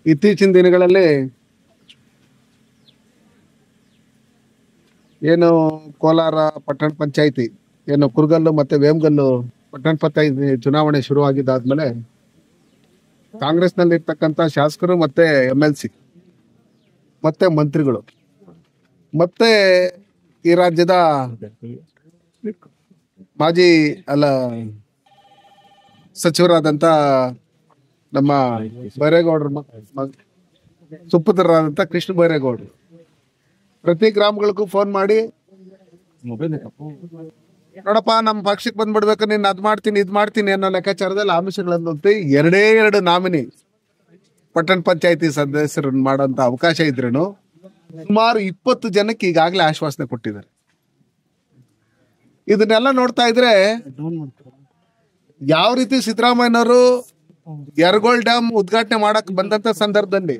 ಇತ್ತೀಚಿನ ದಿನಗಳಲ್ಲಿ ಏನು ಕೋಲಾರ ಪಟ್ಟಣ ಪಂಚಾಯಿತಿ ಏನು ಕುರುಗಲ್ಲು ಮತ್ತೆ ವೇಮಗಲ್ಲು ಪಟ್ಟಣ ಪಂಚಾಯಿತಿ ಚುನಾವಣೆ ಶುರುವಾಗಿದ್ದಾದ್ಮೇಲೆ ಕಾಂಗ್ರೆಸ್ನಲ್ಲಿ ಇರ್ತಕ್ಕಂಥ ಶಾಸಕರು ಮತ್ತೆ MLC ಮತ್ತೆ ಮಂತ್ರಿಗಳು ಮತ್ತೆ ಈ ರಾಜ್ಯದ ಮಾಜಿ ಸಚಿವರಾದಂತ ನಮ್ಮ ಬೈರೇಗೌಡರ ಸುಪುತ್ರರಾದಂತ ಕೃಷ್ಣ ಬೈರೇಗೌಡರು ಪ್ರತಿ ಗ್ರಾಮಗಳಿಗೂ ಫೋನ್ ಮಾಡಿ ನೋಡಪ್ಪ ನಮ್ಮ ಪಕ್ಷಕ್ಕೆ ಬಂದ್ಬಿಡ್ಬೇಕು, ನೀನ್ ಅದ್ ಮಾಡ್ತೀನಿ ಇದ್ ಮಾಡ್ತೀನಿ ಅನ್ನೋ ಲೆಕ್ಕಾಚಾರದಲ್ಲಿ ಆಮಿಷಗಳನ್ನು ಎರಡೇ ನಾಮಿನಿ ಪಟ್ಟಣ ಪಂಚಾಯತಿ ಸದಸ್ಯರನ್ನು ಮಾಡೋಂತ ಅವಕಾಶ ಇದ್ರೇನು ಸುಮಾರು 20 ಜನಕ್ಕೆ ಈಗಾಗಲೇ ಆಶ್ವಾಸನೆ ಕೊಟ್ಟಿದ್ದಾರೆ. ಇದನ್ನೆಲ್ಲ ನೋಡ್ತಾ ಇದ್ರೆ ಯಾವ ರೀತಿ ಸಿದ್ದರಾಮಯ್ಯನವರು ಯರಗೋಳ್ ಡ್ಯಾಮ್ ಉದ್ಘಾಟನೆ ಮಾಡಕ್ ಬಂದಂತ ಸಂದರ್ಭದಲ್ಲಿ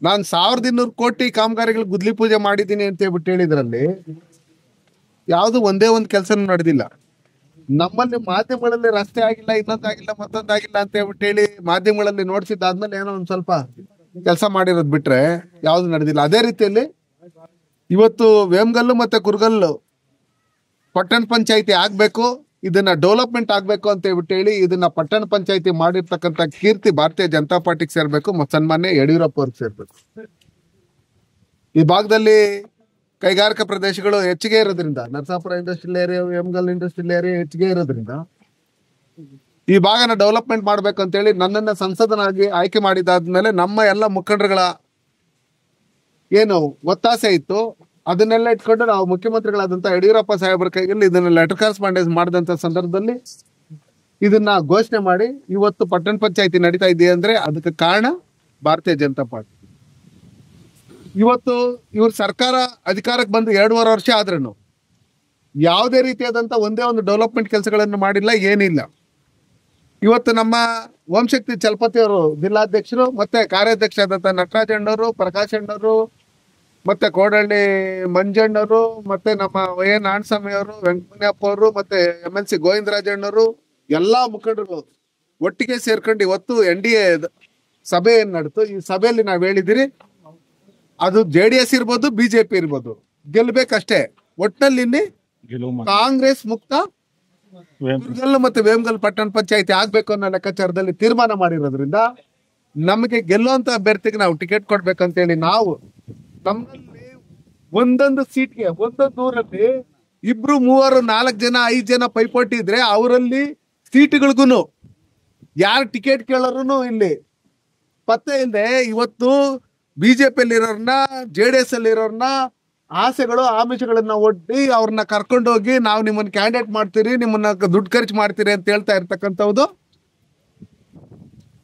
ನಾನು 1200 ಕೋಟಿ ಕಾಮಗಾರಿಗಳು ಗುದ್ಲಿ ಪೂಜೆ ಮಾಡಿದ್ದೀನಿ ಅಂತ ಹೇಳ್ಬಿಟ್ಟು ಹೇಳಿದ್ರಲ್ಲಿ ಯಾವ್ದು ಒಂದೇ ಒಂದು ಕೆಲಸ ನಡೆದಿಲ್ಲ. ನಮ್ಮಲ್ಲಿ ಮಾಧ್ಯಮಗಳಲ್ಲಿ ರಸ್ತೆ ಆಗಿಲ್ಲ, ಇನ್ನೊಂದಾಗಿಲ್ಲ, ಮತ್ತೊಂದಾಗಿಲ್ಲ ಅಂತ ಹೇಳ್ಬಿಟ್ಟು ಹೇಳಿ ಮಾಧ್ಯಮಗಳಲ್ಲಿ ನೋಡ್ಸಿದ್ದಾದ್ಮೇಲೆ ಏನೋ ಒಂದ್ ಸ್ವಲ್ಪ ಕೆಲಸ ಮಾಡಿರೋದ್ ಬಿಟ್ರೆ ಯಾವ್ದು ನಡೆದಿಲ್ಲ. ಅದೇ ರೀತಿಯಲ್ಲಿ ಇವತ್ತು ವೇಮಗಲ್ಲು ಮತ್ತೆ ಕುರುಗಲ್ಲು ಪಟ್ಟಣ ಪಂಚಾಯಿತಿ ಆಗ್ಬೇಕು, ಇದನ್ನ ಡೆವಲಪ್ಮೆಂಟ್ ಆಗ್ಬೇಕು ಅಂತ ಹೇಳ್ಬಿಟ್ಟು ಹೇಳಿ ಇದನ್ನ ಪಟ್ಟಣ ಪಂಚಾಯಿತಿ ಮಾಡಿರ್ತಕ್ಕಂಥ ಕೀರ್ತಿ ಭಾರತೀಯ ಜನತಾ ಪಾರ್ಟಿಗೆ ಸೇರ್ಬೇಕು ಮತ್ತು ಸನ್ಮಾನ್ಯ ಯಡಿಯೂರಪ್ಪ ಅವ್ರಿಗೆ ಸೇರ್ಬೇಕು. ಈ ಭಾಗದಲ್ಲಿ ಕೈಗಾರಿಕಾ ಪ್ರದೇಶಗಳು ಹೆಚ್ಚಿಗೆ ಇರೋದ್ರಿಂದ, Narasapura industrial area, Vemagal industrial area ಹೆಚ್ಚಿಗೆ ಇರೋದ್ರಿಂದ ಈ ಭಾಗನ ಡೆವಲಪ್ಮೆಂಟ್ ಮಾಡ್ಬೇಕು ಅಂತ ಹೇಳಿ ನನ್ನನ್ನ ಸಂಸದನಾಗಿ ಆಯ್ಕೆ ಮಾಡಿದಾದ್ಮೇಲೆ ನಮ್ಮ ಎಲ್ಲ ಮುಖಂಡರುಗಳ ಏನು ಒತ್ತಾಸೆ ಇತ್ತು ಅದನ್ನೆಲ್ಲ ಇಟ್ಕೊಂಡು ನಾವು ಮುಖ್ಯಮಂತ್ರಿಗಳಾದಂತ ಯಡಿಯೂರಪ್ಪ ಸಾಹೇಬರ ಕೈಯಲ್ಲಿ ಇದನ್ನ ಲೆಟರ್ ಕರೆಸ್ಪಾಂಡೆನ್ಸ್ ಮಾಡಿದಂತ ಸಂದರ್ಭದಲ್ಲಿ ಇದನ್ನ ಘೋಷಣೆ ಮಾಡಿ ಇವತ್ತು ಪಟ್ಟಣ ಪಂಚಾಯತಿ ನಡೀತಾ ಇದೆ ಅಂದ್ರೆ ಅದಕ್ಕೆ ಕಾರಣ ಭಾರತೀಯ ಜನತಾ ಪಾರ್ಟಿ. ಇವತ್ತು ಇವ್ರ ಸರ್ಕಾರ ಅಧಿಕಾರಕ್ಕೆ ಬಂದು 2.5 ವರ್ಷ ಆದ್ರೂ ಯಾವುದೇ ರೀತಿಯಾದಂತ ಒಂದೇ ಒಂದು ಡೆವಲಪ್ಮೆಂಟ್ ಕೆಲಸಗಳನ್ನು ಮಾಡಿಲ್ಲ, ಏನಿಲ್ಲ. ಇವತ್ತು ನಮ್ಮ ಓಂಶಕ್ತಿ ಚಲಪತಿ ಅವರು ಜಿಲ್ಲಾಧ್ಯಕ್ಷರು ಮತ್ತೆ ಕಾರ್ಯಾಧ್ಯಕ್ಷ ಆದಂತ ನಟರಾಜ್ ಅಣ್ಣವರು, ಪ್ರಕಾಶ್ ಅಣ್ಣವರು, ಮತ್ತೆ ಕೋಡಹಳ್ಳಿ ಮಂಜಣ್ಣವರು, ಮತ್ತೆ ನಮ್ಮ ನಾಣಸ್ವಾಮಿ ಅವರು, ವೆಂಕಟಪ್ಪ ಅವರು, ಮತ್ತೆ MLC ಗೋವಿಂದರಾಜಣ್ಣವರು ಎಲ್ಲಾ ಮುಖಂಡರು ಒಟ್ಟಿಗೆ ಸೇರ್ಕೊಂಡು ಇವತ್ತು NDA ಸಭೆಯನ್ನು ನಡೆತು. ಈ ಸಭೆಯಲ್ಲಿ ನಾವ್ ಹೇಳಿದಿರಿ ಅದು JDS ಇರ್ಬೋದು, BJP ಇರ್ಬೋದು, ಗೆಲ್ಬೇಕಷ್ಟೇ. ಒಟ್ಟಿನಲ್ಲಿ ಕಾಂಗ್ರೆಸ್ ಮುಕ್ತ ಕುರುಗಲ್ಲು ಮತ್ತೆ ವೇಮಗಲ್ ಪಟ್ಟಣ ಪಂಚಾಯತಿ ಆಗ್ಬೇಕು ಅನ್ನೋ ಲೆಕ್ಕಾಚಾರದಲ್ಲಿ ತೀರ್ಮಾನ ಮಾಡಿರೋದ್ರಿಂದ ನಮಗೆ ಗೆಲ್ಲುವಂತ ಅಭ್ಯರ್ಥಿಗೆ ನಾವು ಟಿಕೆಟ್ ಕೊಡ್ಬೇಕಂತೇಳಿ ನಾವು ನಮ್ಮಲ್ಲಿ ಒಂದೊಂದು ಸೀಟ್ಗೆ ಒಂದೊಂದು ಊರಲ್ಲಿ 2, 3, 4 ಜನ 5 ಜನ ಪೈಪೋಟಿ ಇದ್ರೆ ಅವರಲ್ಲಿ ಸೀಟ್ಗಳಿಗೂ ಯಾರು ಟಿಕೆಟ್ ಕೇಳೋರು ಇಲ್ಲಿ ಪತ್ತೆ ಇಲ್ಲದೆ ಇವತ್ತು BJP-ಯಲ್ಲಿ ಇರೋರ್ನ, JDS ಅಲ್ಲಿ ಇರೋರ್ನ ಆಸೆಗಳು ಆಮಿಷಗಳನ್ನ ಒಡ್ಡಿ ಅವ್ರನ್ನ ಕರ್ಕೊಂಡೋಗಿ ನಾವು ನಿಮ್ಮನ್ನ ಕ್ಯಾಂಡಿಡೇಟ್ ಮಾಡ್ತೀರಿ, ನಿಮ್ಮನ್ನ ದುಡ್ಡು ಖರ್ಚು ಮಾಡ್ತೀರಿ ಅಂತ ಹೇಳ್ತಾ ಇರ್ತಕ್ಕಂಥದ್ದು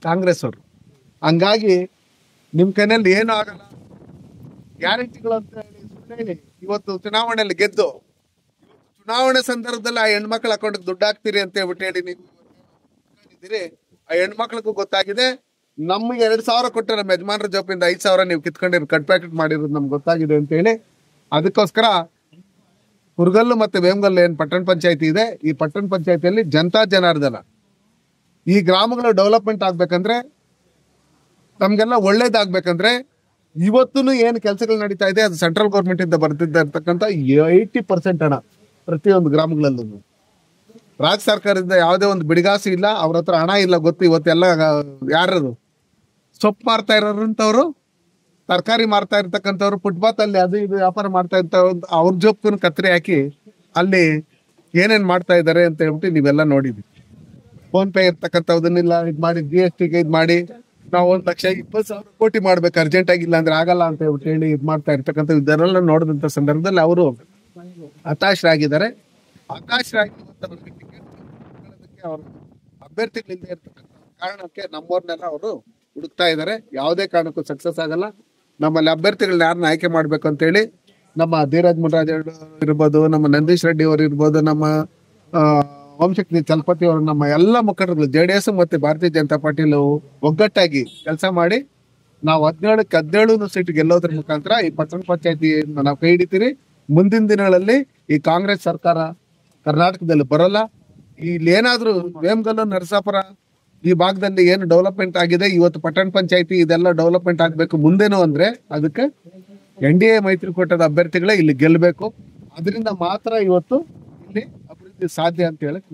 ಕಾಂಗ್ರೆಸ್ ಅವರು. ಹಂಗಾಗಿ ನಿಮ್ ಕೈನಲ್ಲಿ ಏನೂ ಆಗಲ್ಲ, ಗ್ಯಾರಂಟಿಗಳು ಅಂತ ಹೇಳಿ ಇವತ್ತು ಚುನಾವಣೆಯಲ್ಲಿ ಗೆದ್ದು ಚುನಾವಣೆ ಸಂದರ್ಭದಲ್ಲಿ ಆ ಹೆಣ್ಮಕ್ಳ ಅಕೌಂಟ್ಗೆ ದುಡ್ಡು ಹಾಕ್ತೀರಿ ಅಂತ ಹೇಳ್ಬಿಟ್ಟು ಹೇಳಿ ನೀವು ಇದ್ದೀರಿ. ಆ ಹೆಣ್ಮಕ್ಳಿಗೂ ಗೊತ್ತಾಗಿದೆ, ನಮ್ಗೆ 2,000 ಕೊಟ್ಟರೆ ನಮ್ಮ ಯಜಮಾನ್ರ ಜೋಪಿಂದ 5,000 ನೀವು ಕಿತ್ಕೊಂಡಿರೋ ಕಟ್ ಪ್ಯಾಕೆಟ್ ಮಾಡಿರೋದು ನಮ್ಗೆ ಗೊತ್ತಾಗಿದೆ ಅಂತ ಹೇಳಿ ಅದಕ್ಕೋಸ್ಕರ ಕುರುಗಲ್ಲು ಮತ್ತೆ ವೇಮಗಲ್ಲು ಏನ್ ಪಟ್ಟಣ ಪಂಚಾಯತಿ ಇದೆ, ಈ ಪಟ್ಟಣ ಪಂಚಾಯತಿಯಲ್ಲಿ ಜನತಾ ಜನಾರ್ದನ ಈ ಗ್ರಾಮಗಳು ಡೆವಲಪ್ಮೆಂಟ್ ಆಗ್ಬೇಕಂದ್ರೆ, ನಮ್ಗೆಲ್ಲ ಒಳ್ಳೇದಾಗ್ಬೇಕಂದ್ರೆ ಇವತ್ತು ಏನ್ ಕೆಲಸಗಳು ನಡೀತಾ ಇದೆ ಅದು ಸೆಂಟ್ರಲ್ ಗೌರ್ಮೆಂಟ್ ಇಂದ ಬರ್ತಿರ್ತಕ್ಕಂಥ 80% ಹಣ ಪ್ರತಿಯೊಂದು ಗ್ರಾಮಗಳಲ್ಲೂ. ರಾಜ್ಯ ಸರ್ಕಾರದಿಂದ ಯಾವುದೇ ಒಂದು ಬಿಡಿಗಾಸು ಇಲ್ಲ, ಅವ್ರ ಹತ್ರ ಹಣ ಇಲ್ಲ ಗೊತ್ತು. ಇವತ್ತೆಲ್ಲ ಯಾರು ಸೊಪ್ಪು ಮಾರ್ತಾ ಇರೋರಂತವ್ರು, ತರಕಾರಿ ಮಾರ್ತಾ ಇರ್ತಕ್ಕಂಥವ್ರು, ಫುಟ್ಪಾತ್ ಅಲ್ಲಿ ಅದು ಇದು ವ್ಯಾಪಾರ ಮಾಡ್ತಾ ಇರ್ತವ್ರು ಅವ್ರ ಜೋಬ್ಗೂ ಕತ್ರಿ ಹಾಕಿ ಅಲ್ಲಿ ಏನೇನ್ ಮಾಡ್ತಾ ಇದ್ದಾರೆ ಅಂತ ಹೇಳ್ಬಿಟ್ಟು ನೀವೆಲ್ಲ ನೋಡಿದ್ವಿ. ಫೋನ್ ಪೇ ಇರ್ತಕ್ಕಂಥದನ್ನೆಲ್ಲ ಇದ್ ಮಾಡಿ, GSTಗೆ ಇದ್ ಮಾಡಿ ನಾವು 1,20,000 ಕೋಟಿ ಮಾಡ್ಬೇಕು ಅರ್ಜೆಂಟ್ ಆಗಿಲ್ಲ ಅಂದ್ರೆ ಆಗಲ್ಲ ಅಂತ ಹೇಳ್ಬಿಟ್ಟು ಹೇಳಿ ಇದ್ ಮಾಡ್ತಾ ಇರ್ತಕ್ಕಂಥ ಇದನ್ನೆಲ್ಲ ನೋಡಿದಂತ ಸಂದರ್ಭದಲ್ಲಿ ಅವರು ಹತಾಶರಾಗಿದ್ದಾರೆ. ಹತಾಶರಾಗಿ ಅವರು ಅಭ್ಯರ್ಥಿಗಳಿಂದ ಇರ್ತಕ್ಕಂಥ ಕಾರಣಕ್ಕೆ ನಮ್ಮವ್ರನ್ನೆಲ್ಲ ಅವರು ಹುಡುಕ್ತಾ ಇದ್ದಾರೆ. ಯಾವುದೇ ಕಾರಣಕ್ಕೂ ಸಕ್ಸಸ್ ಆಗಲ್ಲ. ನಮ್ಮಲ್ಲಿ ಅಭ್ಯರ್ಥಿಗಳನ್ನ ಯಾರನ್ನ ಆಯ್ಕೆ ಮಾಡ್ಬೇಕು ಅಂತ ಹೇಳಿ ನಮ್ಮ ಧೀರಜ್ ಮುನ್ರಾಜ್ ಇರ್ಬೋದು, ನಮ್ಮ ನಂದೀಶ್ ರೆಡ್ಡಿ ಅವರು ಇರ್ಬೋದು, ನಮ್ಮ ಓಂಶಕ್ತಿ ಚಲಪತಿ ಅವರು, ನಮ್ಮ ಎಲ್ಲ ಮುಖಂಡರು JDS ಮತ್ತೆ ಭಾರತೀಯ ಜನತಾ ಪಾರ್ಟಿಲು ಒಗ್ಗಟ್ಟಾಗಿ ಕೆಲಸ ಮಾಡಿ ನಾವು 17ಕ್ಕೆ 17 ಸೀಟ್ ಗೆಲ್ಲೋದ್ರ ಮುಖಾಂತರ ಈ ಪಟ್ಟಣ ಪಂಚಾಯತಿ ನಾವು ಕೈ ಹಿಡಿತೀರಿ. ಮುಂದಿನ ದಿನಗಳಲ್ಲಿ ಈ ಕಾಂಗ್ರೆಸ್ ಸರ್ಕಾರ ಕರ್ನಾಟಕದಲ್ಲಿ ಬರೋಲ್ಲ. ಇಲ್ಲಿ ಏನಾದ್ರೂ ವೇಮಗಲ್ಲು, ನರಸಾಪುರ ಈ ಭಾಗದಲ್ಲಿ ಏನು ಡೆವಲಪ್ಮೆಂಟ್ ಆಗಿದೆ, ಇವತ್ತು ಪಟ್ಟಣ ಪಂಚಾಯತಿ ಇದೆಲ್ಲ ಡೆವಲಪ್ಮೆಂಟ್ ಆಗ್ಬೇಕು ಮುಂದೇನು ಅಂದ್ರೆ ಅದಕ್ಕೆ NDA ಮೈತ್ರಿಕೂಟದ ಅಭ್ಯರ್ಥಿಗಳೇ ಇಲ್ಲಿ ಗೆಲ್ಲಬೇಕು. ಅದರಿಂದ ಮಾತ್ರ ಇವತ್ತು ಇಲ್ಲಿ ಅಭಿವೃದ್ಧಿ ಸಾಧ್ಯ ಅಂತ ಹೇಳಕ್